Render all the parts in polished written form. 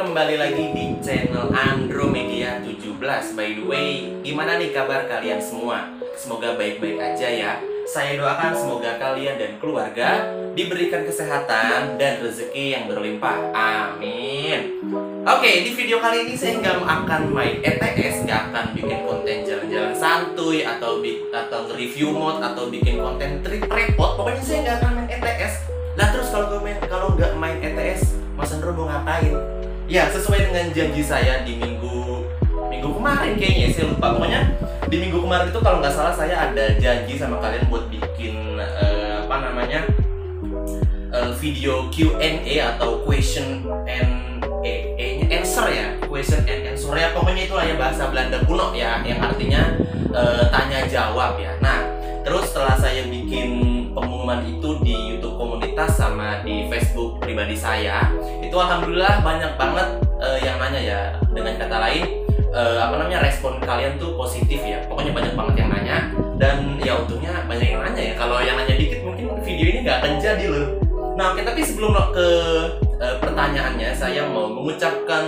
kembali lagi di channel Andromedia 17. By the way, gimana nih kabar kalian semua? Semoga baik-baik aja ya. Saya doakan semoga kalian dan keluarga diberikan kesehatan dan rezeki yang berlimpah. Amin. Oke, di video kali ini saya nggak akan main ETS, nggak akan bikin konten jalan-jalan santuy atau review mod atau bikin konten trip repot. Pokoknya saya nggak akan main ETS. Nah terus kalau nggak main ETS, Mas Andro mau ngapain? Ya sesuai dengan janji saya di minggu kemarin kayaknya, saya lupa. Pokoknya di minggu kemarin itu kalau nggak salah saya ada janji sama kalian buat bikin video Q&A atau question and answer ya, question and answer ya, pokoknya itulah ya bahasa Belanda kuno ya, yang artinya tanya jawab ya. Nah terus setelah saya bikin pengumuman itu di YouTube komunitas sama di Facebook pribadi saya, itu alhamdulillah banyak banget yang nanya ya. Dengan kata lain, respon kalian tuh positif ya. Pokoknya banyak banget yang nanya, dan ya untungnya banyak yang nanya ya. Kalau yang nanya dikit mungkin video ini nggak akan jadi loh. Nah oke, tapi sebelum ke pertanyaannya, saya mau mengucapkan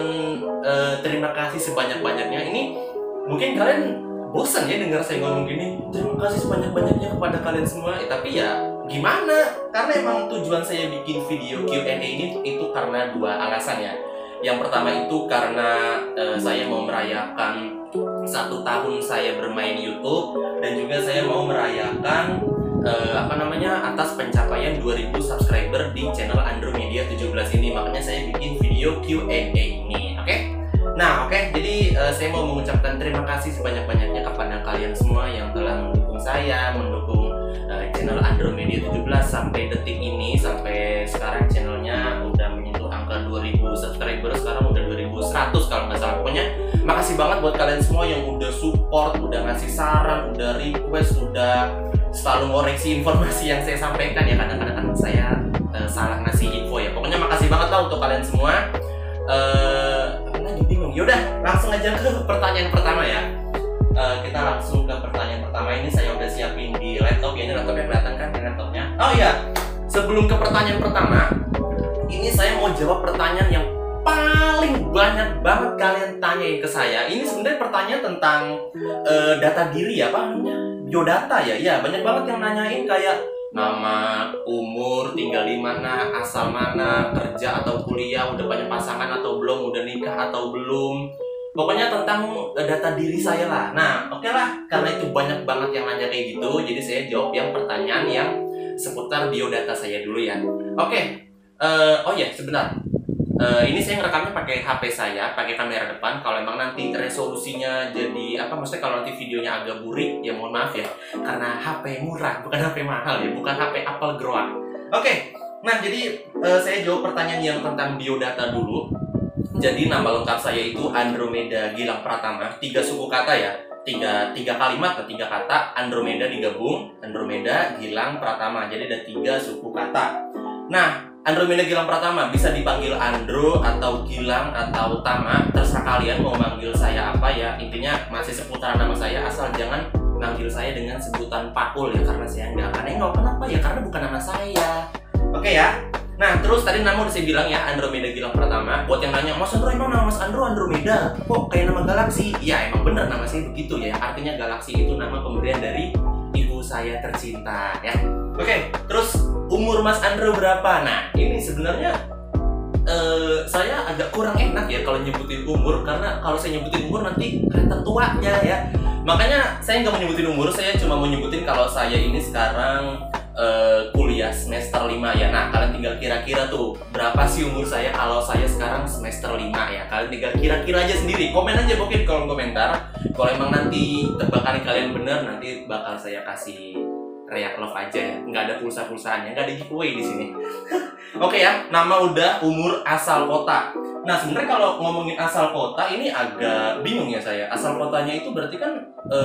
terima kasih sebanyak-banyaknya. Ini mungkin kalian bosan ya dengar saya ngomong gini, terima kasih sebanyak-banyaknya kepada kalian semua. Tapi ya gimana, karena emang tujuan saya bikin video Q&A ini itu karena dua alasan ya. Yang pertama itu karena saya mau merayakan 1 tahun saya bermain YouTube, dan juga saya mau merayakan atas pencapaian 2000 subscriber di channel Andromedia 17 ini. Makanya saya bikin video Q&A ini, oke? Nah oke, jadi saya mau mengucapkan terima kasih sebanyak-banyaknya kepada kalian semua yang telah mendukung saya, mendukung channel Andromedia 17 sampai detik ini. Sampai sekarang channelnya udah menyentuh angka 2000 subscriber, sekarang udah 2100 kalau nggak salah. Pokoknya makasih banget buat kalian semua yang udah support, udah ngasih saran, udah request, udah selalu ngoreksi informasi yang saya sampaikan ya. Kadang-kadang kan saya salah ngasih info ya. Pokoknya makasih banget lah untuk kalian semua. Bingung. Yaudah, langsung aja ke pertanyaan pertama ya. Kita langsung ke pertanyaan pertama. Ini saya udah siapin di laptop ya. Ini laptopnya kelihatan kan, laptopnya. Oh iya, sebelum ke pertanyaan pertama, ini saya mau jawab pertanyaan yang paling banyak banget kalian tanyain ke saya. Ini sebenarnya pertanyaan tentang data diri ya, apa namanya? Biodata ya. Ya, banyak banget yang nanyain kayak nama, umur, tinggal di mana, asal mana, kerja atau kuliah, udah punya pasangan atau belum, udah nikah atau belum. Pokoknya tentang data diri saya lah. Nah, oke lah, karena itu banyak banget yang nanya kayak gitu, jadi saya jawab yang pertanyaan yang seputar biodata saya dulu ya. Oke, oh ya, sebentar. Ini saya ngerekamnya pakai HP saya, pakai kamera depan. Kalau emang nanti resolusinya jadi maksudnya kalau nanti videonya agak burik, ya mohon maaf ya, karena HP murah, bukan HP mahal ya, bukan HP Apple Grow. Oke, nah jadi saya jawab pertanyaan yang tentang biodata dulu. Jadi nama lengkap saya itu Andromeda Gilang Pratama, 3 suku kata ya, 3 kalimat atau 3 kata, Andromeda digabung, Andromeda Gilang Pratama. Jadi ada 3 suku kata. Nah, Andromeda Gilang Pratama bisa dipanggil Andro atau Gilang atau Tama, terserah kalian mau manggil saya apa ya. Intinya masih seputar nama saya, asal jangan manggil saya dengan sebutan Pakul ya, karena saya nggak akan nengok. Kenapa ya? Karena bukan nama saya. Oke ya. Nah terus tadi nama udah saya bilang ya, Andromeda Gilang Pratama. Buat yang nanya, Mas Andro emang nama Mas Andro Andromeda? Kok kayak nama galaksi? Ya emang bener nama saya begitu ya. Artinya galaksi itu nama pemberian dari ibu saya tercinta ya. Oke, terus umur Mas Andro berapa? Nah, ini sebenarnya saya agak kurang enak ya kalau nyebutin umur, karena kalau saya nyebutin umur nanti kelihatan tuanya ya. Makanya saya nggak mau nyebutin umur, saya cuma mau nyebutin kalau saya ini sekarang kuliah semester 5 ya. Nah, kalian tinggal kira-kira tuh berapa sih umur saya kalau saya sekarang semester 5 ya. Kalian tinggal kira-kira aja sendiri. Komen aja mungkin di kolom komentar. Kalau emang nanti tebakan kalian bener, nanti bakal saya kasih reak love aja ya, nggak ada pulsa-pulsaannya, nggak ada giveaway di sini. Oke ya, nama udah, umur, asal kota. Nah sebenarnya kalau ngomongin asal kota ini agak bingung ya saya. Asal kotanya itu berarti kan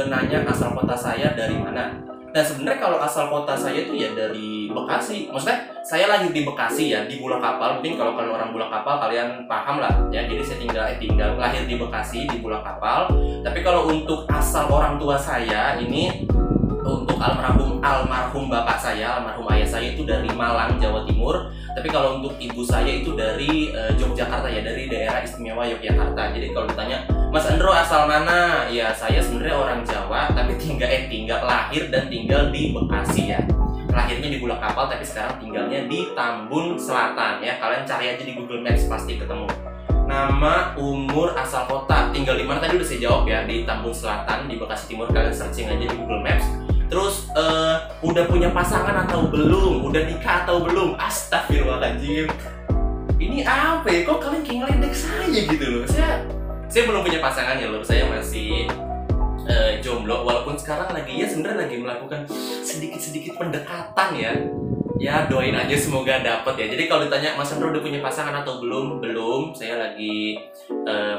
nanya asal kota saya dari mana. Nah sebenarnya kalau asal kota saya itu ya dari Bekasi. Maksudnya saya lahir di Bekasi ya, di Bulak Kapal. Mungkin kalau kalian orang Bulak Kapal kalian paham lah ya. Jadi saya tinggal lahir di Bekasi, di Bulak Kapal. Tapi kalau untuk asal orang tua saya ini, untuk almarhum bapak saya, almarhum ayah saya itu dari Malang, Jawa Timur. Tapi Tapi kalau untuk ibu saya itu dari Yogyakarta ya, dari daerah istimewa Yogyakarta. Jadi kalau ditanya, Mas Andro asal mana? Ya saya sebenarnya orang Jawa, tapi tinggal lahir dan tinggal di Bekasi ya. Lahirnya di Bulak Kapal, tapi sekarang tinggalnya di Tambun Selatan ya. Kalian cari aja di Google Maps pasti ketemu. Nama, umur, asal kota, tinggal di mana tadi udah saya jawab ya, di Tambun Selatan, di Bekasi Timur. Kalian searching aja di Google Maps. Terus udah punya pasangan atau belum? Udah nikah atau belum? Astagfirullahaladzim. Ini apa ya? Kok kalian kayak ngeledek saya gitu loh? Saya belum punya pasangan ya loh. Saya masih jomblo. Walaupun sekarang lagi ya sebenarnya lagi melakukan sedikit-sedikit pendekatan ya. Ya doain aja semoga dapet ya. Jadi kalau ditanya Mas Andro udah punya pasangan atau belum? Belum. Saya lagi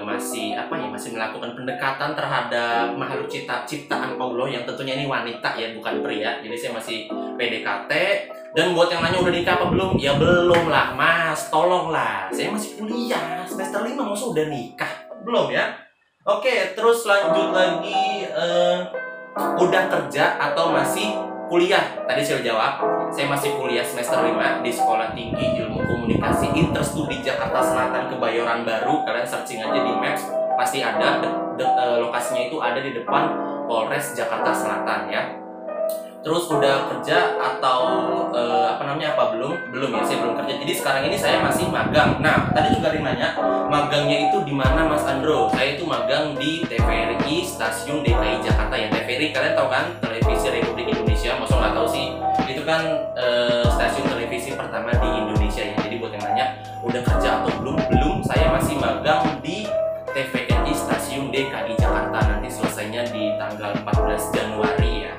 masih melakukan pendekatan terhadap makhluk ciptaan Allah yang tentunya ini wanita ya, bukan pria. Jadi saya masih PDKT. Dan buat yang nanya udah nikah apa belum? Ya belum lah Mas, tolonglah. Saya masih kuliah semester 5, masa udah nikah? Belum ya? Oke, terus lanjut lagi, udah kerja atau masih kuliah? Tadi saya jawab, saya masih kuliah semester 5 di Sekolah Tinggi Ilmu Komunikasi Interstudi Jakarta Selatan Kebayoran Baru. Kalian searching aja di Maps, pasti ada. Lokasinya itu ada di depan Polres Jakarta Selatan ya. Terus udah kerja atau apa belum? Belum ya, saya belum kerja. Jadi sekarang ini saya masih magang. Nah, tadi juga ada yang nanya, magangnya itu di mana Mas Andro? Saya itu magang di TVRI Stasiun DKI Jakarta ya. TVRI kalian tahu kan, Televisi Republik Indonesia. Masa nggak tahu sih? Itu kan stasiun televisi pertama di Indonesia ya. Jadi buat yang nanya, udah kerja atau belum? Belum. Saya masih magang di TVRI Stasiun DKI Jakarta. Nanti selesainya di tanggal 14 Januari ya.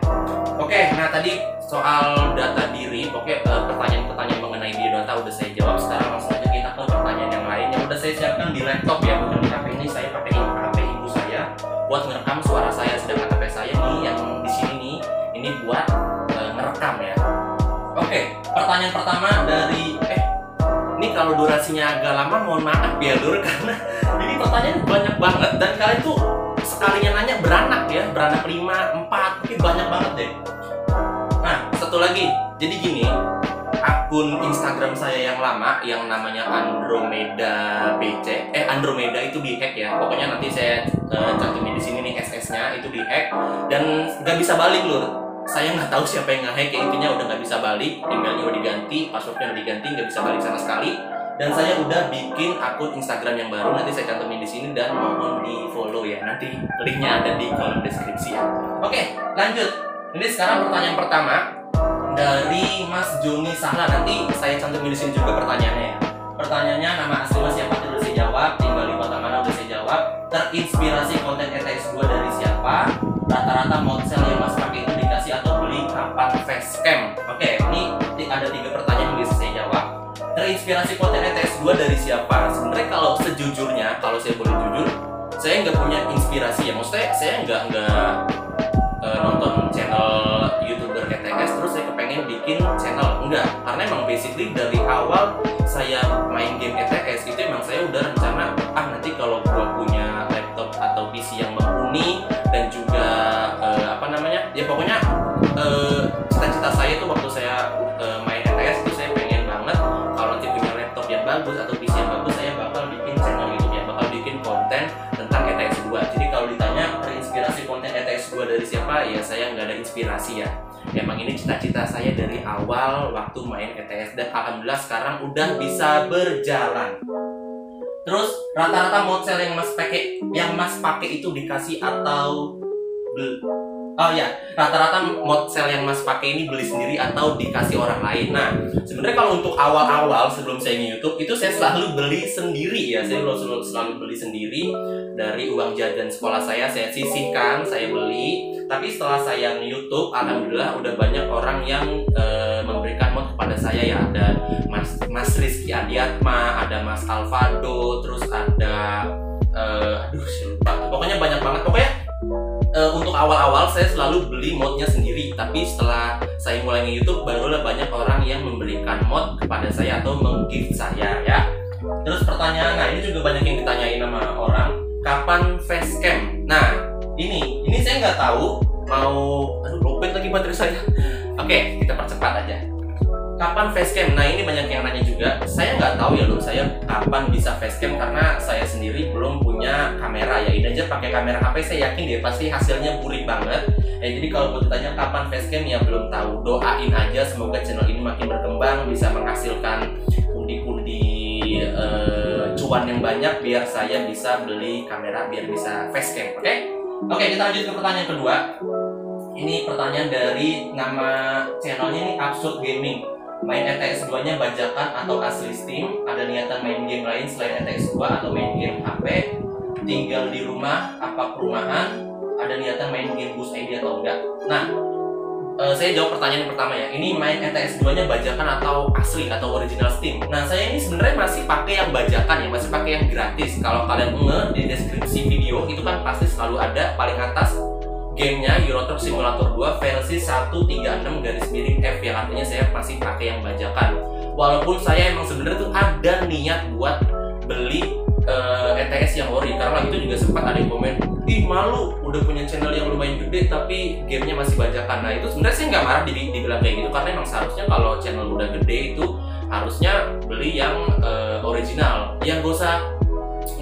Oke, nah tadi soal data diri, pertanyaan-pertanyaan mengenai biodata udah saya jawab. Sekarang langsung aja kita ke pertanyaan yang lain yang udah saya siapkan di laptop ya, bukan di HP ini. Saya pakai HP ibu saya buat ngerekam suara saya, sedangkan HP saya nih yang di sini nih, ini buat ngerekam ya. Oke, pertanyaan pertama dari ini kalau durasinya agak lama mohon maaf ya Lur, karena ini pertanyaan banyak banget dan kalian tuh sekalinya nanya beranak ya, beranak 5, 4, tapi banyak banget deh. Nah, satu lagi, jadi gini, akun Instagram saya yang lama yang namanya Andromeda BC, Andromeda itu dihack ya. Pokoknya nanti saya cantumin di sini nih SS-nya itu dihack dan nggak bisa balik Lur. Saya nggak tahu siapa yang nge-hack, ya intinya udah nggak bisa balik, emailnya udah diganti, passwordnya udah diganti, nggak bisa balik sama sekali. Dan saya udah bikin akun Instagram yang baru, nanti saya cantumin di sini dan mohon di follow ya. Nanti linknya ada di kolom deskripsi ya. Oke, lanjut. Ini sekarang pertanyaan pertama dari Mas Joni Sahla. Nanti saya cantumin di sini juga pertanyaannya ya. Pertanyaannya, nama asli Mas siapa? Udah saya jawab. Tinggal di kota mana? Udah saya jawab. Terinspirasi konten ETS 2 dari siapa? Rata-rata model yang Mas pakai itu dikasih atau beli kapan facecam? Oke, ini ada 3 pertanyaan yang bisa saya jawab. Terinspirasi konten ETS 2 dari siapa? Sebenarnya kalau sejujurnya, kalau saya boleh jujur, saya nggak punya inspirasi ya. Maksudnya saya nggak nonton channel YouTuber ETS terus saya kepengen bikin channel. Enggak, karena emang basically dari awal saya main game ETS itu emang saya udah rencana nanti kalau gua punya laptop atau PC yang mumpuni dan juga ya pokoknya cita-cita saya tuh waktu saya main ETS itu saya pengen banget kalau nanti punya laptop yang bagus atau PC yang bagus, saya bakal bikin channel YouTube ya, bakal bikin konten tentang ETS 2. Jadi kalau ditanya terinspirasi konten ETS 2 dari siapa, ya saya nggak ada inspirasi ya. Emang ini cita-cita saya dari awal waktu main ETS dan alhamdulillah sekarang udah bisa berjalan. Terus rata-rata model yang Mas pakai itu dikasih atau rata-rata model yang Mas pakai ini beli sendiri atau dikasih orang lain. Nah, sebenarnya kalau untuk awal-awal sebelum saya nge-YouTube itu saya selalu beli sendiri ya. Saya selalu beli sendiri dari uang jajan sekolah saya sisihkan, saya beli. Tapi setelah saya nge-YouTube, alhamdulillah udah banyak orang yang memberikan mod kepada saya ya. Ada Mas Rizky Adiatma, ada Mas Alvado, terus ada saya lupa. Pokoknya banyak banget. Pokoknya untuk awal-awal saya selalu beli modnya sendiri, tapi setelah saya mulai nge-YouTube barulah banyak orang yang memberikan mod kepada saya atau meng-gift saya ya. Terus pertanyaan, nah ini juga banyak yang ditanyain sama orang, kapan facecam? Nah ini saya nggak tahu mau lopet lagi baterai saya. Oke, kita percepat aja. kapan facecam? Nah ini banyak yang nanya juga. Saya nggak tahu ya Lur, saya kapan bisa facecam karena saya sendiri belum punya kamera ya. Ini aja pakai kamera HP, saya yakin dia pasti hasilnya burik banget. Jadi kalau mau ditanya kapan facecam ya belum tahu. Doain aja semoga channel ini makin berkembang, bisa menghasilkan pundi-pundi cuan yang banyak biar saya bisa beli kamera biar bisa facecam. Oke, kita lanjut ke pertanyaan kedua. Ini pertanyaan dari nama channelnya ini Absurd Gaming. Main ETS 2 nya bajakan atau asli Steam? Ada niatan main game lain selain ETS 2 atau main game HP? Tinggal di rumah apa perumahan? Ada niatan main game Boost ID atau enggak? Nah, saya jawab pertanyaan pertama ya. Ini main ETS 2 nya bajakan atau asli atau original Steam? Nah, saya ini sebenarnya masih pakai yang bajakan ya, masih pakai yang gratis. Kalau kalian di deskripsi video itu kan pasti selalu ada paling atas gamenya Euro Truck Simulator 2 versi 136-F yang artinya saya masih pakai yang bajakan. Walaupun saya emang sebenarnya tuh ada niat buat beli ETS yang ori, karena itu juga sempat ada yang komen, ih malu udah punya channel yang lumayan gede tapi gamenya masih bajakan. Nah itu sebenarnya saya nggak marah dibilang kayak gitu, karena emang seharusnya kalau channel udah gede itu harusnya beli yang original. Yang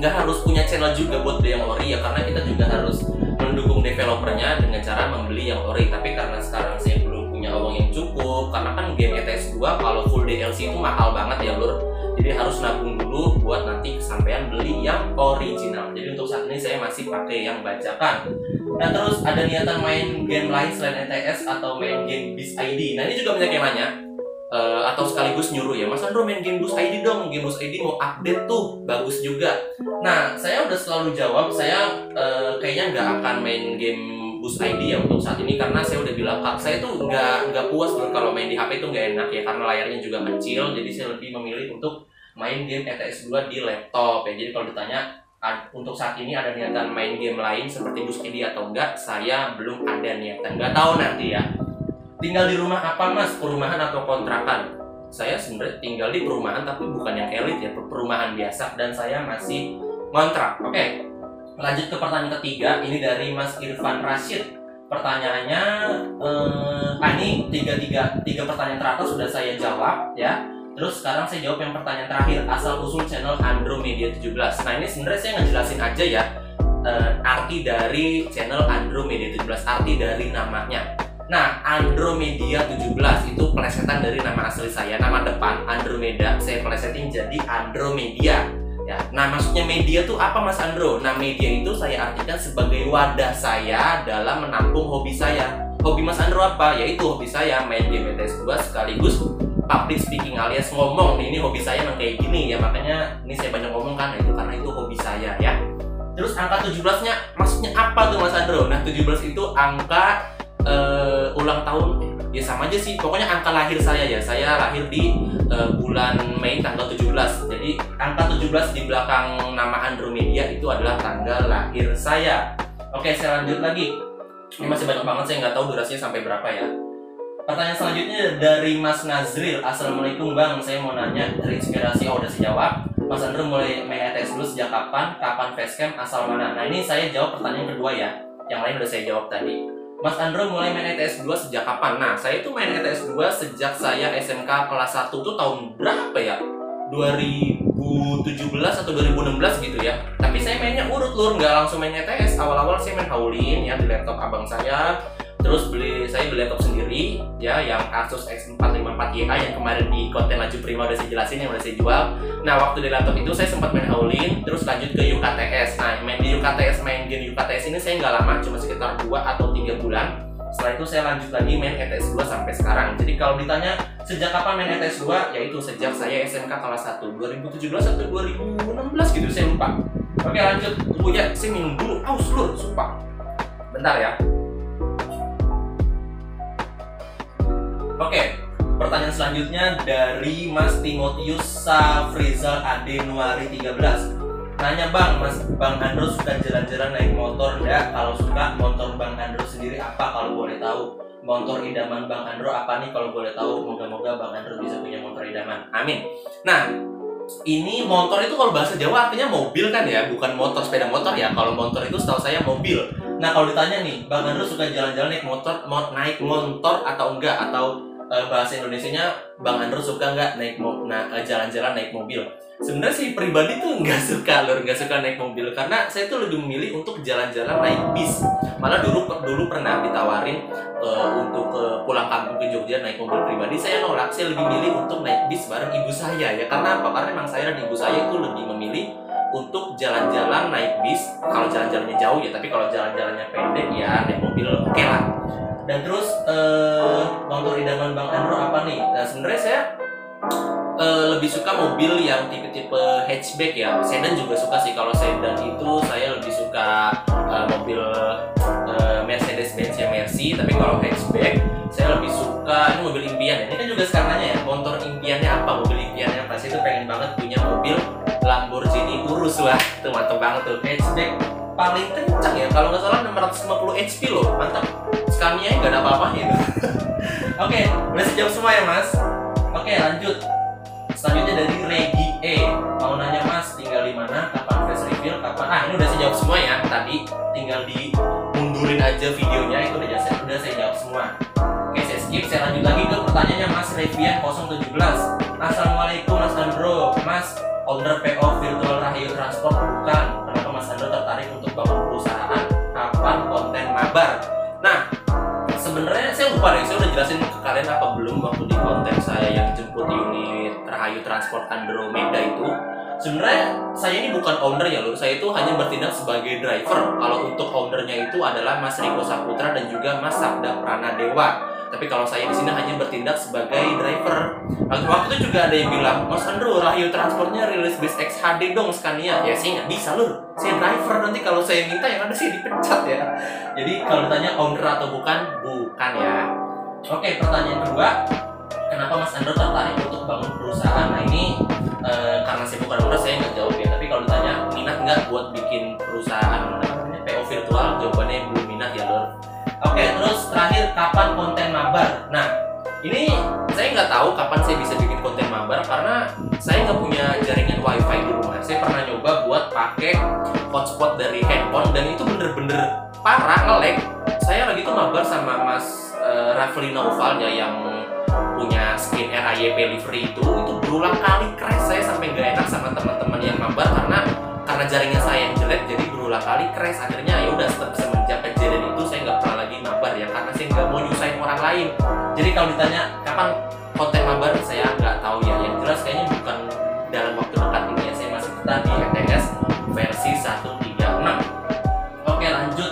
nggak harus punya channel juga buat beli yang ori ya, karena kita juga harus mendukung developernya dengan cara membeli yang ori. Tapi karena sekarang saya belum punya uang yang cukup, karena kan game ETS 2 kalau full DLC itu mahal banget ya Lur, jadi harus nabung dulu buat nanti kesampaian beli yang original. Jadi untuk saat ini saya masih pakai yang bajakan. Nah terus ada niatan main game lain selain ETS atau main game Boost ID? Nah ini juga banyak yang nanya, atau sekaligus nyuruh ya, Mas Andro main game Boost ID dong, game Boost ID mau update tuh, bagus juga. Nah saya udah selalu jawab, saya kayaknya nggak akan main game Boost ID ya untuk saat ini, karena saya udah bilang saya tuh nggak puas Bro, kalau main di HP itu nggak enak ya, karena layarnya juga kecil. Jadi saya lebih memilih untuk main game ETS 2 di laptop ya. Jadi kalau ditanya untuk saat ini ada niatan main game lain seperti Boost ID atau enggak, saya belum ada niatan, nggak tahu nanti ya. Tinggal di rumah apa Mas, perumahan atau kontrakan? Saya sebenarnya tinggal di perumahan tapi bukan yang elit ya, perumahan biasa, dan saya masih ngontrak. Oke, lanjut ke pertanyaan ketiga. Ini dari Mas Irfan Rashid. Pertanyaannya ini tiga pertanyaan teratas sudah saya jawab ya. Terus sekarang saya jawab yang pertanyaan terakhir, asal usul channel Andromedia 17. Nah ini sebenarnya saya ngejelasin aja ya arti dari channel Andromedia 17, arti dari namanya. Nah, Andromedia 17 itu plesetan dari nama asli saya, nama depan Andromeda, saya plesetin jadi Andromedia. Ya, nah maksudnya media tuh apa Mas Andro? Nah media itu saya artikan sebagai wadah saya dalam menampung hobi saya. Hobi Mas Andro apa? Yaitu hobi saya main game ETS 2 sekaligus public speaking alias ngomong. Ini hobi saya emang kayak gini ya, makanya ini saya banyak ngomong kan, itu karena itu hobi saya ya. Terus angka 17-nya maksudnya apa tuh Mas Andro? Nah 17 itu angka ulang tahun ya, sama aja sih, pokoknya angka lahir saya ya. Saya lahir di bulan Mei tanggal 17. Jadi angka 17 di belakang nama Andromedia itu adalah tanggal lahir saya. Oke, saya lanjut lagi. Ini masih banyak banget, saya nggak tahu durasinya sampai berapa ya. Pertanyaan selanjutnya dari Mas Nazril. Assalamualaikum Bang, saya mau nanya, terinspirasi, udah saya jawab. Mas Andro mulai main ETS dulu sejak kapan? Kapan facecam? Asal mana? Nah ini saya jawab pertanyaan kedua ya. Yang lain udah saya jawab tadi. Mas Andro mulai main ETS 2 sejak kapan? Nah, saya itu main ETS 2 sejak saya SMK kelas 1 tuh tahun berapa ya? 2017 atau 2016 gitu ya. Tapi saya mainnya urut Lur, nggak langsung main ETS. Awal-awal saya main Howlin ya di laptop abang saya. Terus saya beli laptop sendiri ya, yang Asus X454YA yang kemarin di konten Laju Prima udah saya jelasin, yang udah saya jual. Nah waktu di laptop itu saya sempat main Howlin, terus lanjut ke UKTS. Nah main di UKTS, main game UKTS ini saya nggak lama, cuma sekitar 2 atau 3 bulan. Setelah itu saya lanjut lagi main ETS 2 sampai sekarang. Jadi kalau ditanya sejak kapan main ETS 2, yaitu sejak saya SMK kelas 1 2017 atau 2016 gitu, saya lupa. Oke lanjut, tunggu ya, saya minum dulu, aus Lur, sumpah. Bentar ya. Oke, pertanyaan selanjutnya dari Mas Timotius Safrizal Adenuari 13. Nanya Bang, Bang Andro suka jalan-jalan naik motor enggak? Kalau suka, motor Bang Andro sendiri apa kalau boleh tahu? Motor idaman Bang Andro apa nih kalau boleh tahu? Moga-moga Bang Andro bisa punya motor idaman. Amin. Nah, ini motor itu kalau bahasa Jawa artinya mobil kan ya, bukan motor, sepeda motor ya. Kalau motor itu setahu saya mobil. Nah kalau ditanya nih, Bang Andro suka jalan-jalan naik motor atau enggak? Atau bahasa Indonesianya Bang Andro suka nggak jalan-jalan naik mobil? Sebenarnya sih pribadi tuh nggak suka naik mobil karena saya tuh lebih memilih untuk jalan-jalan naik bis. Malah dulu pernah ditawarin untuk pulang kampung ke Jogja naik mobil pribadi, saya nolak. Saya lebih milih untuk naik bis bareng ibu saya ya. Karena apa? Karena memang saya dan ibu saya itu lebih memilih untuk jalan-jalan naik bis kalau jalan-jalannya jauh ya, tapi kalau jalan-jalannya pendek ya naik mobil oke lah. Dan terus motor idaman Bang Andro apa nih? Nah sebenarnya saya lebih suka mobil yang tipe-tipe hatchback ya. Sedan juga suka sih. Kalau sedan itu saya lebih suka mobil Mercedes-Benz ya Mercy. Tapi kalau hatchback saya lebih suka ini mobil impian. Ini kan juga sekarang nanya ya, motor impiannya apa, mobil impiannya apa. Saya tuh pengen banget punya mobil Lamborghini Urus lah. Itu mantep banget tuh. Hatchback paling kencang ya. Kalau nggak salah 650 HP loh. Mantap. Scania nggak ada apa-apanya itu. Oke, udah sejauh semua ya Mas. Oke, lanjut. Selanjutnya dari Regi E. Mau nanya Mas, tinggal di mana? Kapan face reveal? Kapan? Ini udah saya jawab semua ya. Tadi tinggal dimundurin aja videonya. Itu udah saya jawab semua. Oke, saya skip. Saya lanjut lagi ke pertanyaannya Mas Revian 017. Assalamualaikum Mas Andro. Mas, owner PO Virtual Rahayu Transport bukan? Kenapa Mas Andro tertarik untuk bangun perusahaan? Kapan konten mabar? Nah, sebenarnya saya lupa deh, saya udah jelasin ke kalian apa belum waktu di konten saya yang jemput unit Rahayu Transport Andromeda itu. Sebenarnya saya ini bukan owner ya lur, saya itu hanya bertindak sebagai driver. Kalau untuk ownernya itu adalah Mas Riko Saputra dan juga Mas Sabda Pranadewa. Tapi kalau saya di sini hanya bertindak sebagai driver. Waktu itu juga ada yang bilang, Mas Andro, Rahayu Transportnya rilis bis XHD dong Scania. Ya saya nggak bisa lur, saya driver, nanti kalau saya minta yang ada saya dipecat ya. Jadi kalau ditanya owner atau bukan ya. Oke, pertanyaan kedua, kenapa Mas Andro tertarik untuk bangun perusahaan? Nah ini karena saya bukan owner saya nggak jawab ya. Tapi kalau ditanya minat nggak buat bikin perusahaan PO virtual, jawabannya belum minat ya lur. Oke, terus terakhir kapan konten mabar? Nah, ini saya nggak tahu kapan saya bisa bikin konten mabar karena saya nggak punya jaringan wifi di rumah. Saya pernah nyoba buat pakai hotspot dari handphone dan itu bener-bener parah nge-lag. Saya lagi tuh mabar sama Mas Rafli Naufal ya yang punya skin RAYP livery itu berulang kali crash. Saya sampai nggak enak sama teman-teman yang mabar karena jaringan saya yang jelek jadi berulang kali crash. Akhirnya ya udah semenjak kejadian itu saya nggak pernah lagi mabar ya karena saya nggak mau nyusahin orang lain. Jadi kalau ditanya kapan konten mabar saya nggak tahu ya. Yang jelas kayaknya bukan dalam waktu dekat ini ya, saya masih tetap di ETS versi 136. Oke, lanjut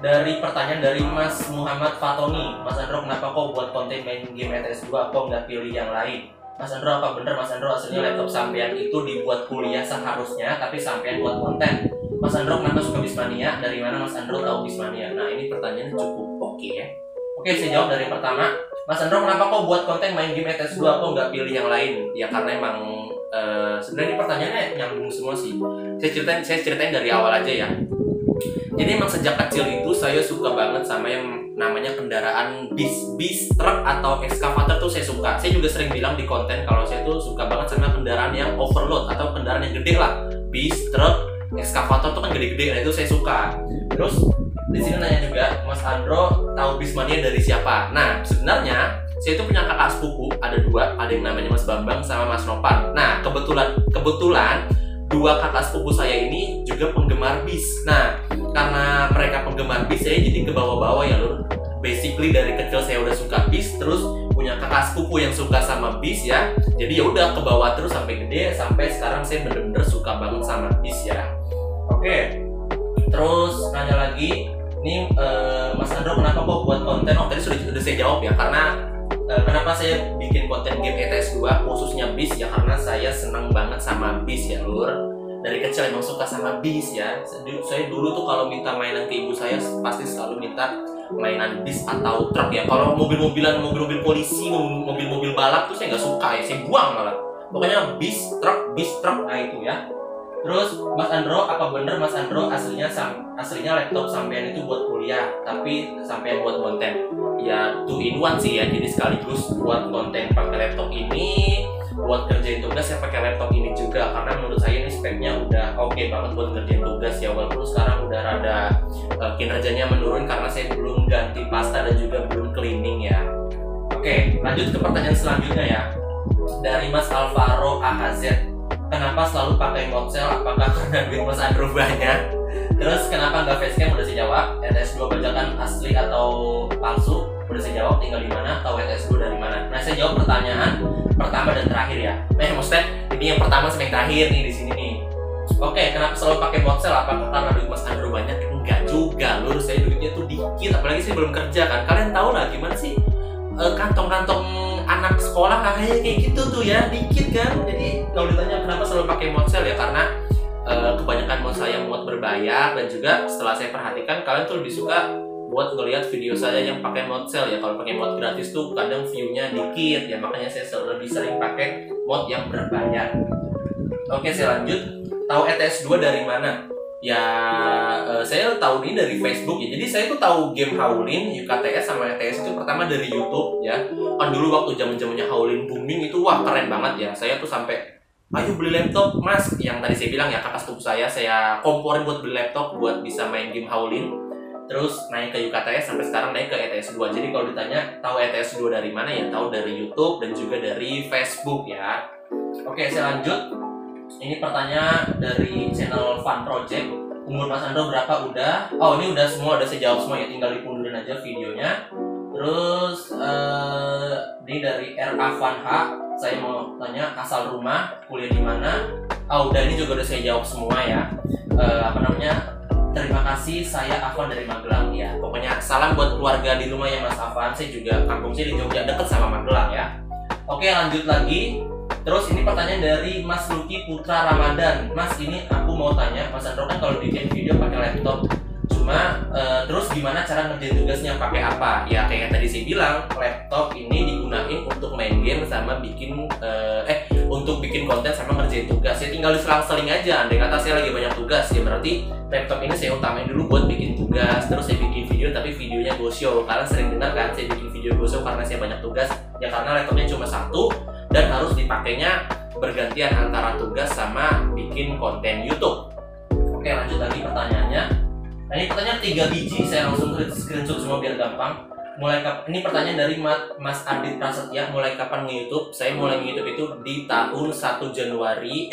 dari pertanyaan dari Mas Muhammad Fatoni. Mas Andro, kenapa kok buat konten main game ETS 2 kok nggak pilih yang lain? Mas Andro, apa bener Mas Andro aslinya laptop sampean itu dibuat kuliah seharusnya tapi sampean buat konten? Mas Andro, kenapa suka Bismania? Dari mana Mas Andro tahu Bismania? Nah ini pertanyaannya cukup oke ya. Oke, saya jawab dari pertama. Mas Andro, kenapa kok buat konten main game ETS 2 kok nggak pilih yang lain? Ya karena emang sebenarnya pertanyaannya nyambung semua sih. Saya ceritain dari awal aja ya. Jadi emang sejak kecil itu saya suka banget sama yang namanya kendaraan bis, truk atau ekskavator tuh saya suka. Saya juga sering bilang di konten kalau saya tuh suka banget sama kendaraan yang overload atau kendaraan yang gede lah. Bis, truk, ekskavator tuh kan gede-gede, nah itu saya suka. Terus di sini nanya juga, Mas Andro tahu Bismania dari siapa? Nah sebenarnya saya itu punya kakak sepupu, ada dua, ada yang namanya Mas Bambang sama Mas Nopan. Nah kebetulan dua kakak sepupu saya ini juga penggemar bis. Nah, karena mereka penggemar bis, saya jadi ke bawah-bawah ya lur. Basically dari kecil saya udah suka bis, terus punya kakak sepupu yang suka sama bis ya. Jadi ya udah ke bawah terus sampai gede, sampai sekarang saya bener-bener suka banget sama bis ya. Oke. Terus nanya lagi, nih Mas Andro kenapa kok buat konten? Oh tadi sudah saya jawab ya, karena kenapa saya bikin konten game ETS 2 khususnya bis ya karena saya senang banget sama bis ya lur. Dari kecil emang suka sama bis ya. Saya dulu tuh kalau minta mainan ke ibu saya pasti selalu minta mainan bis atau truk ya. Kalau mobil polisi, mobil balap tuh saya nggak suka ya, saya buang malah. Pokoknya bis truk, nah itu ya. Terus Mas Andro, apa bener Mas Andro aslinya laptop sampean itu buat kuliah tapi sampean buat konten? Ya 2-in-1 sih ya, jadi sekaligus buat konten pakai laptop ini, buat kerjain tugas saya pakai laptop ini juga karena menurut saya ini speknya udah oke banget buat ngerjain tugas ya, walaupun sekarang udah rada kinerjanya menurun karena saya belum ganti pasta dan juga belum cleaning ya. Oke, lanjut ke pertanyaan selanjutnya ya. Dari Mas Alvaro AKZ. Kenapa selalu pakai modsel? Apakah karena duit Mas Andro banyak? Terus kenapa nggak facecam? Udah saya jawab. ETS 2 bajakan asli atau palsu? Udah saya jawab. Tinggal di mana? Tahu ETS 2 dari mana? Nah, saya jawab pertanyaan pertama dan terakhir ya. Maksudnya ini yang pertama sama yang terakhir nih di sini nih. Oke, kenapa selalu pakai modsel? Apakah karena duit Mas Andro banyak? Enggak juga, lur. Saya duitnya tuh dikit. Apalagi saya belum kerja kan. Kalian tahu lah gimana sih kantong-kantong anak sekolah kayak gitu tuh ya, dikit kan. Jadi kalau ditanya kenapa selalu pakai modsel ya karena kebanyakan mod saya muat berbayar, dan juga setelah saya perhatikan kalian tuh lebih suka buat ngelihat video saya yang pakai modsel ya. Kalau pakai mod gratis tuh kadang view-nya dikit ya, makanya saya lebih sering pakai mod yang berbayar. Oke, saya lanjut. Tahu ETS 2 dari mana? Ya, saya tahu ini dari Facebook ya. Jadi saya tuh tahu game Howlin, UKTS sama ETS itu pertama dari YouTube ya. Kan dulu waktu zaman-zamannya Howlin booming itu wah keren banget ya. Saya tuh sampai ayo beli laptop Mas, yang tadi saya bilang ya, kakak sepupu saya komporin buat beli laptop buat bisa main game Howlin. Terus naik ke UKTS sampai sekarang naik ke ETS 2. Jadi kalau ditanya tahu ETS 2 dari mana ya, tahu dari YouTube dan juga dari Facebook ya. Oke, saya lanjut. Ini pertanyaan dari channel Fun Project. Umur Mas Andro berapa udah? Oh, ini udah semua, udah saya jawab semua ya, tinggal dipundurin aja videonya. Terus ini dari RA Van H. Saya mau tanya asal rumah, kuliah di mana? Oh, udah, ini juga udah saya jawab semua ya. Terima kasih, saya Afan dari Magelang ya. Pokoknya salam buat keluarga di rumah ya Mas Afan. Saya juga kampung saya di Jogja, deket sama Magelang ya. Oke, lanjut lagi. Terus ini pertanyaan dari Mas Luki Putra Ramadan. Mas, ini aku mau tanya, Mas Andro kan kalau bikin video pakai laptop, cuma terus gimana cara ngerjain tugasnya, pakai apa? Ya kayak yang tadi saya bilang, laptop ini digunain untuk main game sama bikin untuk bikin konten sama ngerjain tugas. Ya tinggal diselang-seling aja. Andai kata saya lagi banyak tugas, ya berarti laptop ini saya utamain dulu buat bikin tugas. Terus saya bikin video, tapi videonya go show. Kalian sering dengar kan, saya bikin video go show karena saya banyak tugas. Ya karena laptopnya cuma satu dan harus dipakainya bergantian antara tugas sama bikin konten YouTube. Oke, lanjut lagi pertanyaannya. Nah, ini pertanyaan 3 biji, saya langsung screenshot semua biar gampang. Ini pertanyaan dari Mas Adit Prasetya. Mulai kapan nge-YouTube? Saya mulai nge-YouTube itu di tahun 1 Januari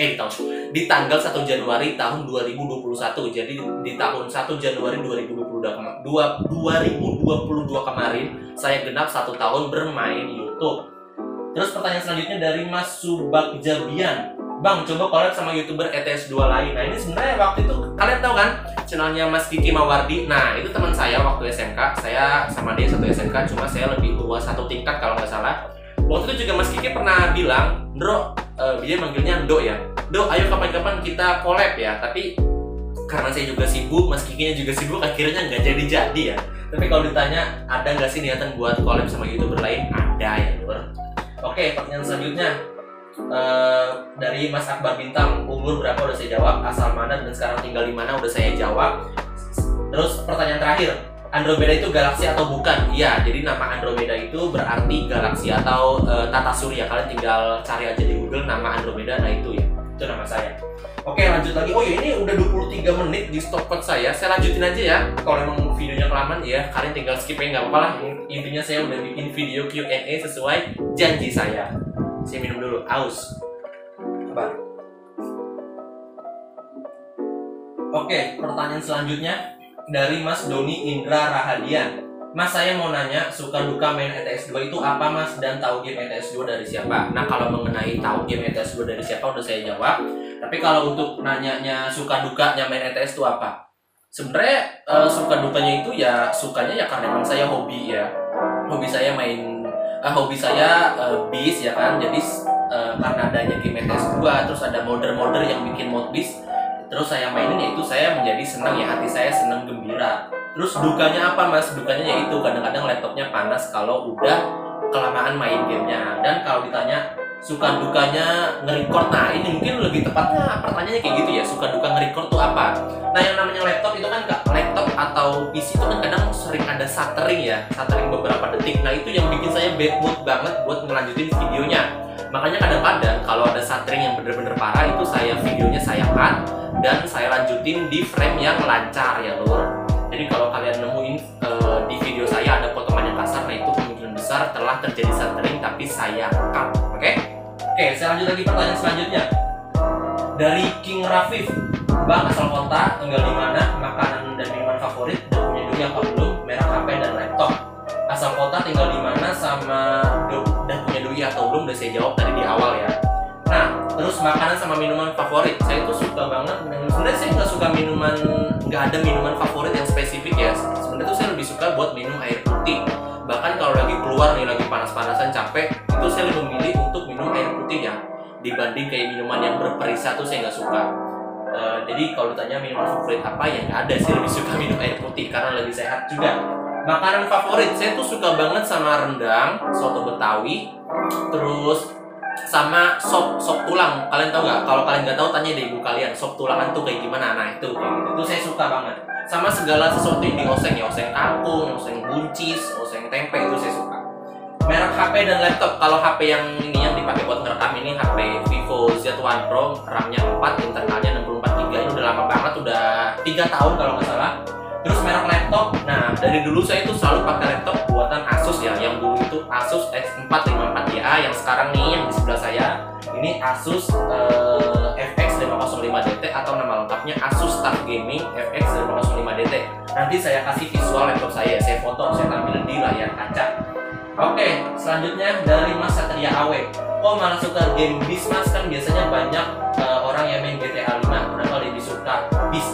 di tanggal 1 Januari tahun 2021. Jadi di tahun 1 Januari 2022 kemarin saya genap 1 tahun bermain YouTube. Terus pertanyaan selanjutnya dari Mas Subak Jabian. Bang, coba collab sama YouTuber ETS 2 lain. Nah, ini sebenarnya waktu itu kalian tahu kan channelnya Mas Kiki Mawardi. Nah, itu teman saya waktu SMK. Saya sama dia satu SMK, cuma saya lebih tua 1 tingkat kalau nggak salah. Waktu itu juga Mas Kiki pernah bilang, Ndro, dia manggilnya Ndo ya. Ndo, ayo kapan-kapan kita collab ya. Tapi karena saya juga sibuk, Mas Kikinya juga sibuk, akhirnya nggak jadi-jadi ya. Tapi kalau ditanya, ada nggak sih niatan buat collab sama YouTuber lain? Ada ya, Lur. Oke, pertanyaan selanjutnya dari Mas Akbar Bintang. Umur berapa udah saya jawab, asal mana dan sekarang tinggal di mana udah saya jawab. Terus pertanyaan terakhir, Andromeda itu galaksi atau bukan? Iya, jadi nama Andromeda itu berarti galaksi atau tata surya. Kalian tinggal cari aja di Google nama Andromeda, nah itu ya, itu nama saya. Oke, lanjut lagi. Oh ya, ini udah 23 menit di stopwatch saya. Saya lanjutin aja ya. Kalau emang videonya kelamaan ya, kalian tinggal skip ya, nggak apa-apa lah. Intinya saya udah bikin video Q&A sesuai janji saya. Saya minum dulu, aus. Apa? Oke, pertanyaan selanjutnya dari Mas Doni Indra Rahadian. Mas, saya mau nanya, suka duka main ETS 2 itu apa Mas? Dan tahu game ETS 2 dari siapa? Nah, kalau mengenai tahu game ETS 2 dari siapa udah saya jawab. Tapi kalau untuk nanyanya suka dukanya main ETS itu apa? Sebenarnya suka dukanya itu ya, sukanya ya karena memang saya hobi ya. Hobi saya bis ya kan. Jadi karena adanya game ETS 2, terus ada modder-modder yang bikin mod bis, terus saya mainin, ya itu saya menjadi senang ya, hati saya senang gembira. Terus dukanya apa Mas? Dukanya yaitu kadang-kadang laptopnya panas kalau udah kelamaan main gamenya. Dan kalau ditanya suka dukanya nge-record, nah ini mungkin lebih tepatnya pertanyaannya kayak gitu ya, suka duka nge-record tuh apa? Nah, yang namanya laptop itu kan, laptop atau PC itu kan kadang sering ada stuttering ya, stuttering beberapa detik. Nah, itu yang bikin saya bad mood banget buat ngelanjutin videonya. Makanya kadang-kadang kalau ada stuttering yang bener-bener parah, itu videonya saya cut dan saya lanjutin di frame yang lancar ya Lur. Jadi kalau kalian nemuin di video saya ada potongan yang kasar, nah itu kemungkinan besar telah terjadi stuttering, tapi Oke, saya lanjut lagi pertanyaan selanjutnya. Dari King Rafif. Bang, asal kota, tinggal di mana, makanan dan minuman favorit, udah punya duit apa belum, merek HP dan laptop. Asal kota, tinggal di mana, sama udah punya duit atau belum, udah saya jawab tadi di awal ya. Nah, terus makanan sama minuman favorit, saya tuh suka banget. Sebenarnya saya nggak suka minuman, nggak ada minuman favorit yang spesifik ya. Sebenarnya tuh saya lebih suka buat minum air putih. Bahkan kalau lagi keluar nih, lagi panas-panasan capek, itu saya lebih memilih untuk minum air putih ya, dibanding kayak minuman yang berperisa tuh saya nggak suka. Jadi kalau ditanya minuman favorit apa, ya nggak ada, saya lebih suka minum air putih karena lebih sehat juga. Makanan favorit, saya tuh suka banget sama rendang, soto Betawi, terus sama sop tulang. Kalian tahu nggak? Kalau kalian nggak tahu, tanya deh ibu kalian, sop tulangan tuh kayak gimana. Nah itu kayak gitu, itu saya suka banget. Sama segala sesuatu yang dioseng ya, oseng kangkung, oseng buncis, oseng tempe, itu saya suka. Merek HP dan laptop, kalau HP yang ini yang dipakai buat ngerekam ini HP Vivo Z1 Pro, RAM-nya 4, internalnya 64GB, ini udah lama banget, udah 3 tahun kalau nggak salah. Terus merek laptop, nah dari dulu saya itu selalu pakai laptop buatan Asus ya, yang dulu itu Asus X454YA, yang sekarang nih yang di sebelah saya ini Asus FX505DT atau nama lengkapnya Asus TUF Gaming FX505DT. Nanti saya kasih visual laptop saya foto, saya tampilin di layar kaca. Oke, selanjutnya dari Mas Satria Awe. Kok malah suka game bis Mas? Kan biasanya banyak orang yang main GTA 5. Kenapa lebih suka bis?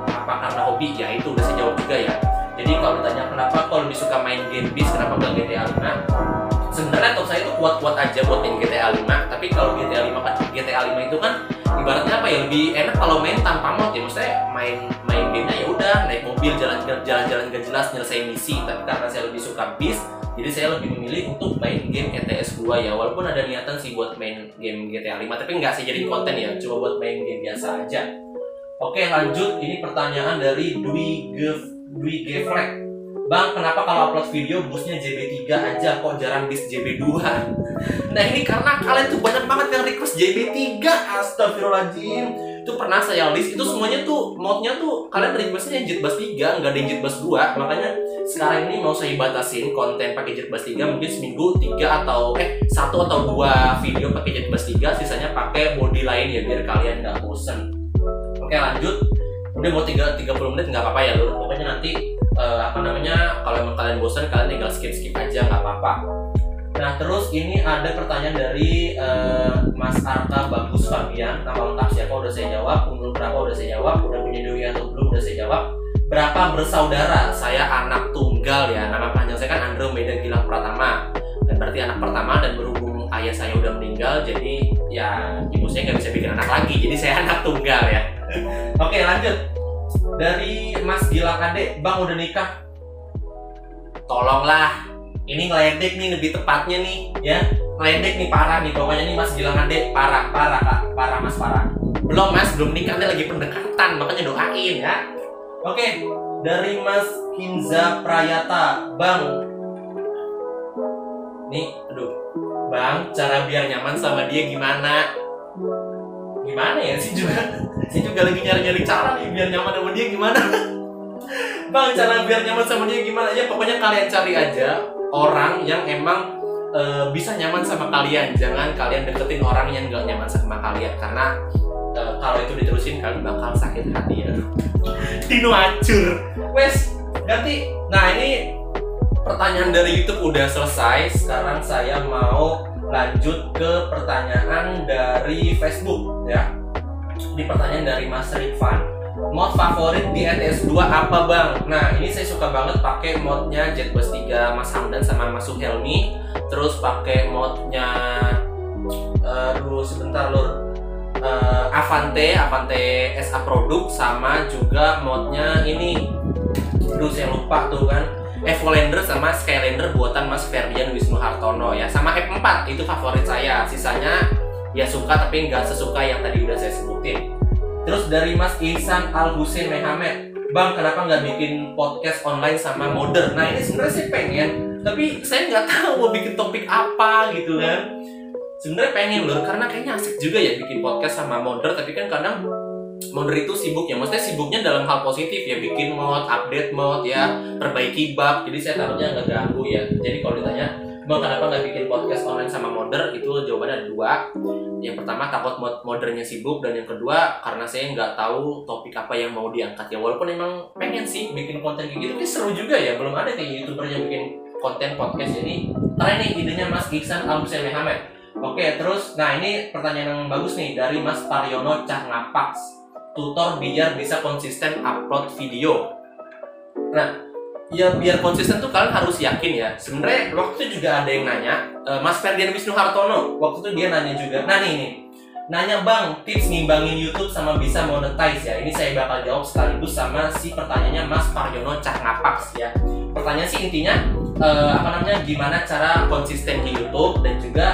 Apa karena hobi? Ya itu udah saya jawab juga ya. Jadi kalau ditanya kenapa kok lebih suka main game bis, kenapa nggak GTA 5? Sebenarnya laptop saya itu kuat-kuat aja buat main GTA 5. Tapi kalau GTA 5 kan, GTA 5 itu kan ibaratnya apa ya, lebih enak kalau main tanpa mod ya. Maksudnya main gamenya ya udah naik mobil jalan-jalan gak jelas nyelesain misi. Tapi karena saya lebih suka bis, jadi saya lebih memilih untuk main game ETS 2 ya. Walaupun ada niatan sih buat main game GTA 5, tapi nggak saya jadiin konten ya, cuma buat main game biasa aja. Oke, lanjut. Ini pertanyaan dari Dwi Geflek. Bang, kenapa kalau upload video busnya JB3 aja, kok jarang bis JB2? Nah ini karena kalian tuh banyak banget yang request JB3. Astagfirullahaladzim. Itu pernah saya list, itu semuanya tuh modnya tuh kalian requestnya yang JetBus 3, nggak ada yang JetBus 2. Makanya sekarang ini mau saya batasin konten pakai JetBus 3, mungkin seminggu 1 atau 2 video pakai JetBus 3, sisanya pakai body lain ya, biar kalian nggak bosen. Oke, lanjut. Udah mau 30 menit nggak apa-apa ya lur. Pokoknya nanti kalau emang kalian bosan, kalian tinggal skip aja, nggak apa-apa. Nah terus ini ada pertanyaan dari Mas Arta Bagus Fabian. Nama lengkap siapa udah saya jawab, umur berapa udah saya jawab, udah punya doi atau belum udah saya jawab. Berapa bersaudara? Saya anak tunggal ya. Nama panjang saya kan Andromeda Gilang Pratama, dan berarti anak pertama, dan berhubung ayah saya udah meninggal, jadi ya ibu saya nggak bisa bikin anak lagi, jadi saya anak tunggal ya. Oke, lanjut. Dari Mas Gilang Ade, Bang udah nikah? Tolonglah, ini ngeledek nih lebih tepatnya nih ya, ngeledek nih parah nih pokoknya nih Mas Gilang Ade, parah Kak, parah Mas, parah. Belum Mas, belum nikah nih, lagi pendekatan, makanya doain ya. Oke, dari Mas Kinza Prayata, Bang nih, Bang, cara biar nyaman sama dia gimana ya, sih juga lagi nyari cara nih biar nyaman sama dia gimana. Bang, cara biar nyaman sama dia gimana ya, pokoknya kalian cari aja orang yang emang bisa nyaman sama kalian. Jangan kalian deketin orang yang gak nyaman sama kalian, karena kalau itu diterusin kalian bakal sakit hati ya. Tino hancur. Wes, ganti. Nah ini pertanyaan dari YouTube udah selesai. Sekarang saya mau lanjut ke pertanyaan dari Facebook ya. Di pertanyaan dari Mas Rifan, mod favorit di ETS 2 apa Bang? Nah ini saya suka banget pakai modnya JetBus 3 Mas Hamdan sama Mas Suhelmi. Terus pakai modnya sebentar lur, Avante SA Produk, sama juga modnya ini, saya lupa tuh kan, Evolander sama Skylander buatan Mas Ferdian Wisnu Hartono ya, sama F4 itu favorit saya. Sisanya ya suka, tapi nggak sesuka yang tadi udah saya sebutin. Terus dari Mas Ihsan Al Husain Mehamed, Bang kenapa nggak bikin podcast online sama modder? Nah ini sebenarnya saya pengen, tapi saya nggak tahu mau bikin topik apa gitu kan. Sebenarnya pengen lur, karena kayaknya asik juga ya bikin podcast sama modder, tapi kan kadang modder itu sibuk ya, maksudnya sibuknya dalam hal positif ya, bikin mod, update mod ya, perbaiki bug, jadi saya takutnya nggak ganggu ya. Jadi kalau ditanya Bang, kenapa nggak bikin podcast online sama modder? Itu jawabannya ada dua. Yang pertama takut moddernya sibuk, dan yang kedua karena saya nggak tahu topik apa yang mau diangkat ya. Walaupun emang pengen sih bikin konten kayak gitu, tapi seru juga ya. Belum ada kayak youtuber yang bikin konten podcast. Jadi keren nih idenya Mas Iksan Al-Hussein Muhammad. Oke, terus nah ini pertanyaan yang bagus nih dari Mas Paryono Cah Ngapaks. Tutor biar bisa konsisten upload video. Nah, ya biar konsisten tuh kalian harus yakin ya. Sebenarnya waktu itu juga ada yang nanya, Mas Ferdian Wisnu Hartono, waktu itu dia nanya juga. Nah nih, nanya Bang, tips ngimbangin YouTube sama bisa monetize ya. Ini saya bakal jawab sekaligus sama si pertanyaannya Mas Paryono Cah Ngapaks ya. Pertanyaan sih intinya gimana cara konsisten di YouTube, dan juga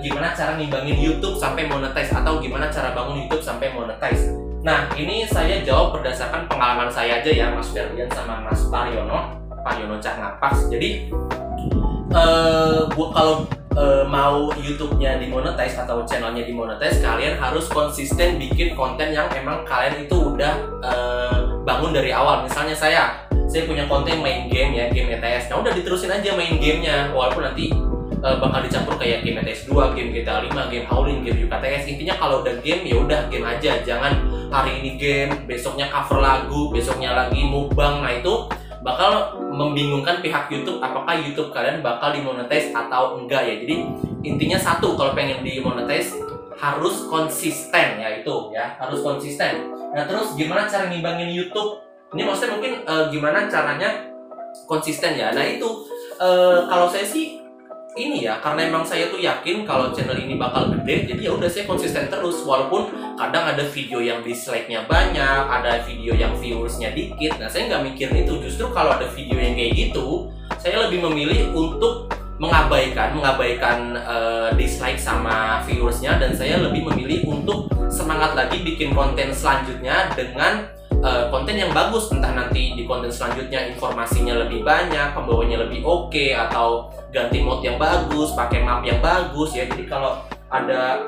gimana cara ngimbangin YouTube sampai monetize, atau gimana cara bangun YouTube sampai monetize. Nah, ini saya jawab berdasarkan pengalaman saya aja ya, Mas Ferdian sama Mas Paryono Cah Ngapaks. Jadi kalau mau YouTube-nya dimonetize atau channelnya dimonetize, kalian harus konsisten bikin konten yang emang kalian itu udah bangun dari awal. Misalnya saya punya konten main game ya, game ETS. Nah udah diterusin aja main gamenya, walaupun nanti bakal dicampur kayak game ETS 2, game GTA 5, game Howling, game UKTS. Intinya kalau udah game ya udah game aja. Jangan hari ini game, besoknya cover lagu, besoknya lagi mukbang. Nah itu bakal membingungkan pihak YouTube, apakah YouTube kalian bakal dimonetize atau enggak ya. Jadi intinya satu, kalau pengen dimonetize harus konsisten ya, itu ya, harus konsisten. Nah terus gimana cara ngimbangin YouTube? Ini maksudnya mungkin gimana caranya konsisten ya. Nah itu kalau saya sih ini ya, karena emang saya tuh yakin kalau channel ini bakal gede, jadi ya udah saya konsisten terus. Walaupun kadang ada video yang dislike-nya banyak, ada video yang viewersnya dikit. Nah saya nggak mikirin itu. Justru kalau ada video yang kayak gitu, saya lebih memilih untuk mengabaikan dislike sama viewersnya, dan saya lebih memilih untuk semangat lagi bikin konten selanjutnya dengan konten yang bagus. Entah nanti di konten selanjutnya informasinya lebih banyak, pembawanya lebih oke, atau ganti mode yang bagus, pakai map yang bagus ya. Jadi kalau ada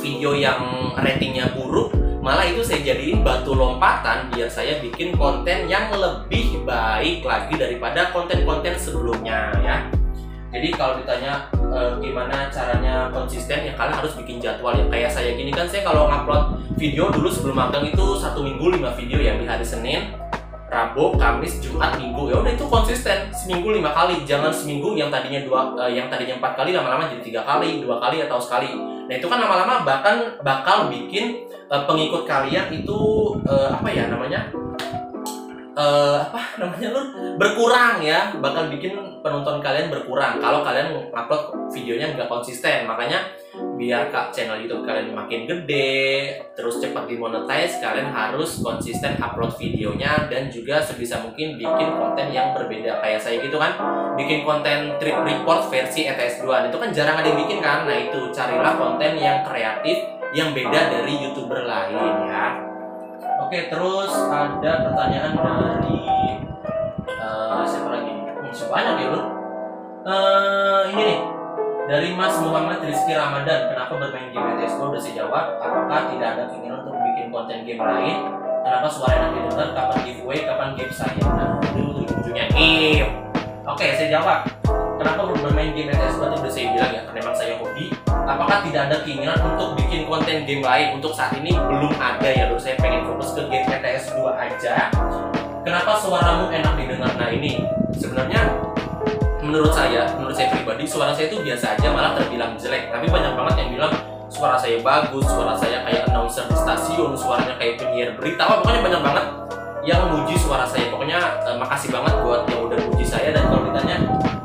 video yang ratingnya buruk, malah itu saya jadiin batu lompatan biar saya bikin konten yang lebih baik lagi daripada konten-konten sebelumnya ya. Jadi kalau ditanya gimana caranya konsisten, ya kalian harus bikin jadwal ya. Kayak saya gini kan, saya kalau ngupload video dulu sebelum magang itu 1 minggu 5 video ya, di hari Senin, Rabu, Kamis, Jumat, Minggu. Ya udah itu konsisten, seminggu 5 kali. Jangan seminggu yang tadinya 4 kali lama-lama jadi 3 kali, 2 kali atau sekali. Nah itu kan lama-lama bakal bikin pengikut kalian itu berkurang ya, bakal bikin penonton kalian berkurang kalau kalian upload videonya nggak konsisten. Makanya biar channel YouTube kalian makin gede, terus cepat dimonetize, kalian harus konsisten upload videonya, dan juga sebisa mungkin bikin konten yang berbeda. Kayak saya gitu kan, bikin konten trip report versi ETS 2, itu kan jarang ada yang bikin kan. Nah itu, carilah konten yang kreatif, yang beda dari YouTuber lain ya. Oke, terus ada pertanyaan dari siapa lagi? Masih banyak ya bro. Ini nih dari Mas Muhammad Rizky Ramadan. Kenapa bermain game ETS 2? Udah saya jawab. Apakah tidak ada keinginan untuk bikin konten game lain? Kenapa suara enak didengar? Kapan giveaway? Kapan game saya? Nah, itu ujungnya game. Oke, saya jawab. Kenapa bermain game ETS 2? Udah saya bilang ya, karena memang saya hobi. Apakah tidak ada keinginan untuk bikin konten game lain? Untuk saat ini belum ada ya, lalu saya pengen fokus ke game ETS 2 aja. Kenapa suaramu enak didengar? Nah ini sebenarnya menurut saya pribadi suara saya itu biasa aja, malah terbilang jelek. Tapi banyak banget yang bilang suara saya bagus, suara saya kayak announcer di stasiun, suaranya kayak penyiar berita. Pokoknya banyak banget yang muji suara saya. Pokoknya makasih banget buat yang udah muji saya. Dan kalau ditanya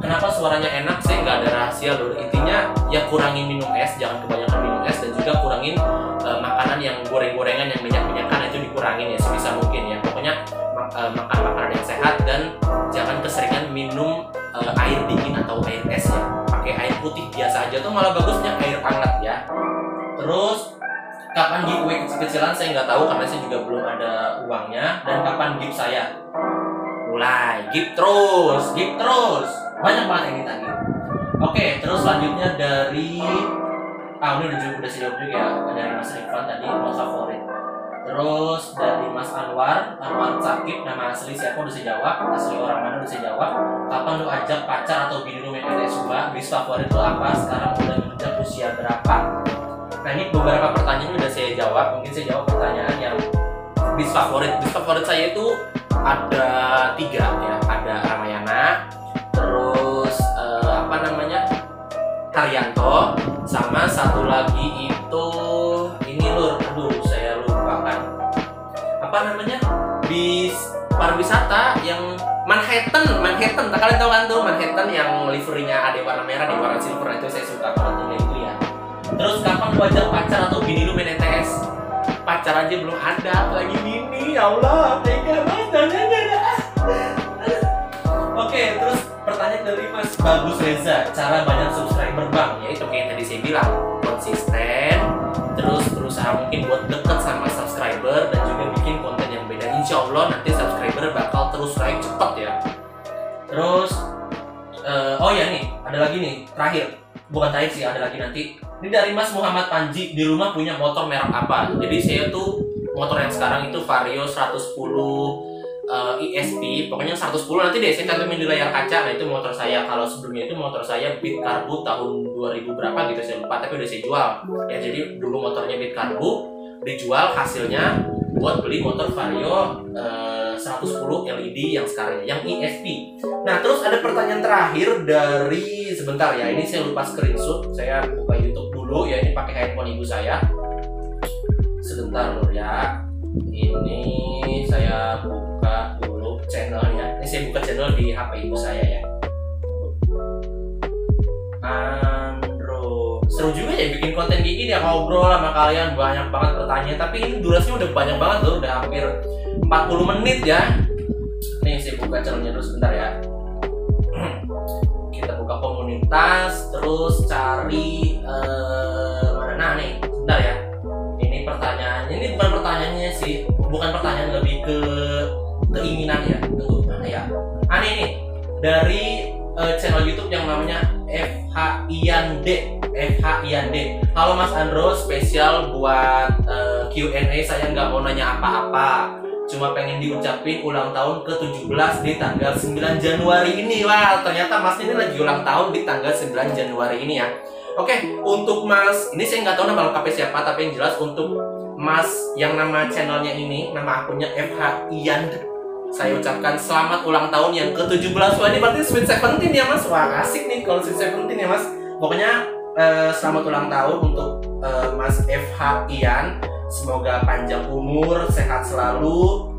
kenapa suaranya enak, saya nggak ada rahasia loh. Intinya ya kurangin minum es, jangan kebanyakan minum es, dan juga kurangin makanan yang goreng-gorengan, yang minyak-minyakan, itu dikurangin ya sebisa mungkin ya. Pokoknya makan makanan yang sehat, dan jangan keseringan minum air dingin atau air es ya. Pakai air putih biasa aja tuh malah bagusnya air hangat ya. Terus kapan giveaway kecil-kecilan saya nggak tahu, karena saya juga belum ada uangnya. Dan kapan gift saya? Mulai gift terus. Banyak banget yang ditagih. Oke, terus selanjutnya dari ini udah saya jawab juga ya, dari Mas Rifan tadi, mau favorit. Terus dari Mas Anwar Sakib, nama asli siapa udah saya jawab, asli orang mana udah saya jawab. Kapan lu ajak pacar atau bini lu main PS2? Bis favorit lu apa? Sekarang udah menginjak usia berapa? Nah ini beberapa pertanyaan udah saya jawab. Mungkin saya jawab pertanyaan yang bis favorit. Bis favorit saya itu ada 3 ya. Ada Ramayana, terus Haryanto, sama satu lagi itu ini lur, aduh saya lupa kan. Bis pariwisata yang Manhattan, kalian tahu kan tuh Manhattan yang liverinya ada warna merah di warna silver, itu saya suka kalau itu ya. Terus kapan lu ajak pacar atau bini lu main ETS? Pacar aja belum ada, apalagi bini, ya Allah, tega banget. Oke, terus pertanyaan dari Mas Bagus Reza, cara banyak subscriber bang, yaitu kayak tadi saya bilang, konsisten, terus berusaha mungkin buat deket sama subscriber dan juga bikin konten yang beda. Insya Allah nanti subscriber bakal terus naik cepet ya. Terus, oh ya nih, ada lagi nih, terakhir, bukan terakhir sih, ada lagi nanti. Ini dari Mas Muhammad Panji, di rumah punya motor merek apa? Jadi saya tuh motor yang sekarang itu Vario 110 ESP, pokoknya 110 nanti deh saya cantumin di layar kaca. Nah itu motor saya. Kalau sebelumnya itu motor saya Beat Carbu tahun 2000 berapa gitu saya lupa, tapi udah saya jual ya. Jadi dulu motornya Beat Carbu dijual, hasilnya buat beli motor Vario 110 LED yang sekarang yang ESP. Nah terus ada pertanyaan terakhir dari, sebentar ya, ini saya lupa screenshot, saya buka YouTube dulu ya, ini pakai handphone ibu saya. Sebentar lur ya, ini saya buka dulu channelnya. Ini saya buka channel di HP ibu saya ya. Andro, seru juga ya bikin konten kayak gini ya, ngobrol sama kalian, banyak banget pertanyaan. Tapi ini durasinya udah banyak banget loh, udah hampir 40 menit ya. Nih saya buka channelnya dulu sebentar ya. Kita buka komunitas, terus cari mana, nah nih, sebentar ya. Ini pertanyaannya, ini bukan pertanyaannya sih, bukan pertanyaan, lebih ke keinginan ya. Tunggu, mana ya? Aneh nih, dari channel YouTube yang namanya FH Ian D. Halo Mas Andro, spesial buat Q&A, saya nggak mau nanya apa-apa, cuma pengen diucapin ulang tahun ke-17 di tanggal 9 Januari ini. Wah, ternyata Mas ini lagi ulang tahun di tanggal 9 Januari ini ya. Oke, untuk Mas, ini saya nggak tahu nama lengkapnya siapa, tapi yang jelas untuk Mas yang nama channelnya ini, nama akunnya FH Ian, saya ucapkan selamat ulang tahun yang ke-17. Wah, ini berarti Sweet 17 ya Mas. Wah, asik nih kalau Sweet 17 ya Mas. Pokoknya selamat ulang tahun untuk Mas FH Ian. Semoga panjang umur, sehat selalu,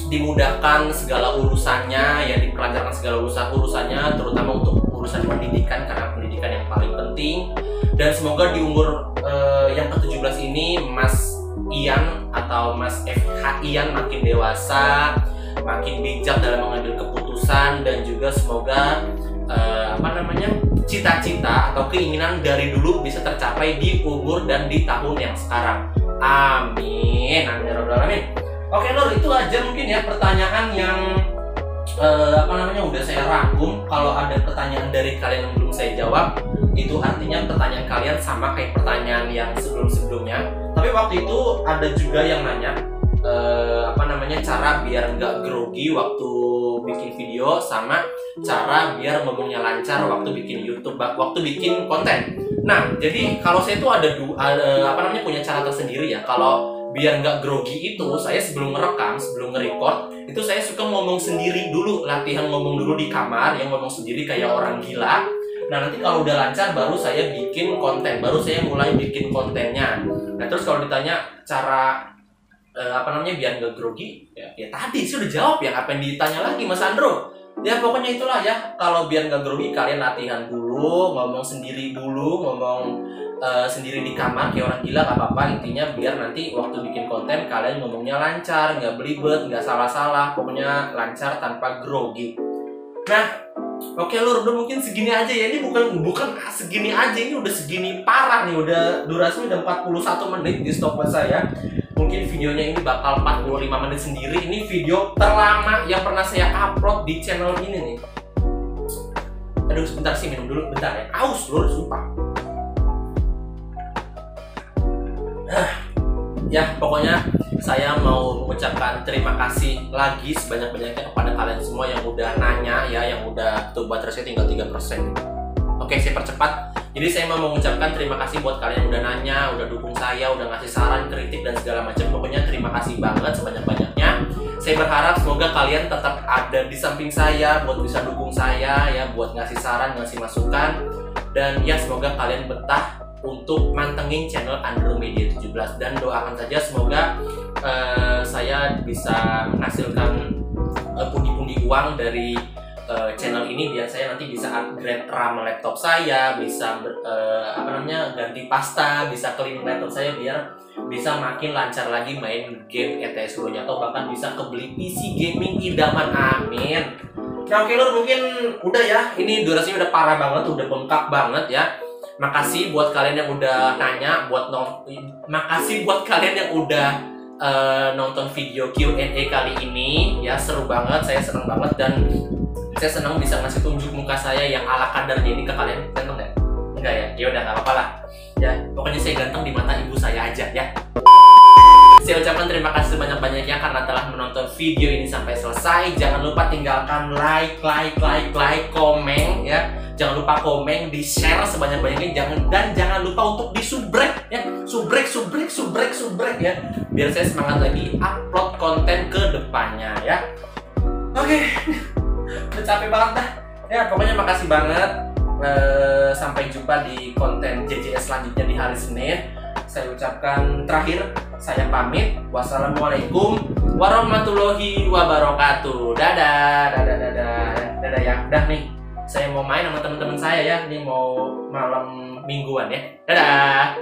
dimudahkan segala urusannya, ya diperlancarkan segala urusannya, terutama untuk urusan pendidikan, karena pendidikan yang paling penting. Dan semoga di umur yang ke-17 ini Mas Ian atau Mas FH Ian makin dewasa, makin bijak dalam mengambil keputusan, dan juga semoga cita-cita atau keinginan dari dulu bisa tercapai di umur dan di tahun yang sekarang. Amin, amin ya rabbal alamin. Oke lur, itu aja mungkin ya pertanyaan yang udah saya rangkum. Kalau ada pertanyaan dari kalian yang belum saya jawab, itu artinya pertanyaan kalian sama kayak pertanyaan yang sebelum-sebelumnya. Tapi waktu itu ada juga yang nanya cara biar nggak grogi waktu bikin video, sama cara biar ngomongnya lancar waktu bikin YouTube, waktu bikin konten. Nah, jadi kalau saya tuh ada punya cara tersendiri ya. Kalau biar nggak grogi itu, saya sebelum ngerekam, sebelum nge-record, itu saya suka ngomong sendiri dulu, latihan ngomong dulu di kamar, yang ngomong sendiri kayak orang gila. Nah, nanti kalau udah lancar baru saya bikin konten, baru saya mulai bikin kontennya. Nah, terus kalau ditanya cara biar nggak grogi, ya tadi saya udah jawab ya. Apa yang ditanya lagi Mas Andro? Ya pokoknya itulah ya. Kalau biar nggak grogi, kalian latihan dulu, ngomong sendiri dulu, ngomong sendiri di kamar kayak orang gila, gak apa-apa. Intinya biar nanti waktu bikin konten kalian ngomongnya lancar, nggak belibet, nggak salah-salah, pokoknya lancar tanpa grogi. Nah, oke lur, udah mungkin segini aja ya. Ini bukan segini aja, ini udah segini parah nih. Udah durasinya udah 41 menit di stopwatch saya. Mungkin videonya ini bakal 45 menit sendiri. Ini video terlama yang pernah saya upload di channel ini nih. Aduh, sebentar sih, minum dulu, bentar ya. Aus lur, sumpah. Ya, pokoknya saya mau mengucapkan terima kasih lagi sebanyak-banyaknya kepada kalian semua yang udah nanya ya, yang udah tuh baterainya tinggal 3%. Oke, saya percepat. Jadi saya mau mengucapkan terima kasih buat kalian yang udah nanya, udah dukung saya, udah ngasih saran, kritik dan segala macam. Pokoknya terima kasih banget sebanyak-banyaknya. Saya berharap semoga kalian tetap ada di samping saya buat bisa dukung saya ya, buat ngasih saran, ngasih masukan. Dan ya semoga kalian betah untuk mantengin channel Andromedia 17 dan doakan saja semoga saya bisa menghasilkan pundi-pundi uang dari channel ini biar saya nanti bisa upgrade RAM laptop saya, bisa ganti pasta, bisa clean laptop saya biar bisa makin lancar lagi main game ETS 2 atau bahkan bisa kebeli PC gaming idaman, amin. Nah oke lur, mungkin udah ya, ini durasinya udah parah banget, udah bengkak banget ya. Makasih buat kalian yang udah nanya, makasih buat kalian yang udah nonton video Q&A kali ini ya, seru banget, saya seneng banget dan saya senang bisa ngasih tunjuk muka saya yang ala kadarnya ini ke kalian. Ganteng nggak? Enggak ya? Ya udah nggak apa-apa lah. Ya pokoknya saya ganteng di mata ibu saya aja ya. Saya ucapkan terima kasih sebanyak-banyaknya karena telah menonton video ini sampai selesai. Jangan lupa tinggalkan like, komen ya. Jangan lupa komen, di share sebanyak-banyaknya. Jangan lupa untuk di subrek ya. Subrek ya. Biar saya semangat lagi upload konten ke depannya ya. Oke. Udah capek banget dah ya, pokoknya makasih banget. Sampai jumpa di konten JJS selanjutnya di hari Senin. Saya ucapkan terakhir, saya pamit. Wassalamualaikum warahmatullahi wabarakatuh. Dadah ya. Udah nih, saya mau main sama teman-teman saya ya. Ini mau malam mingguan ya. Dadah.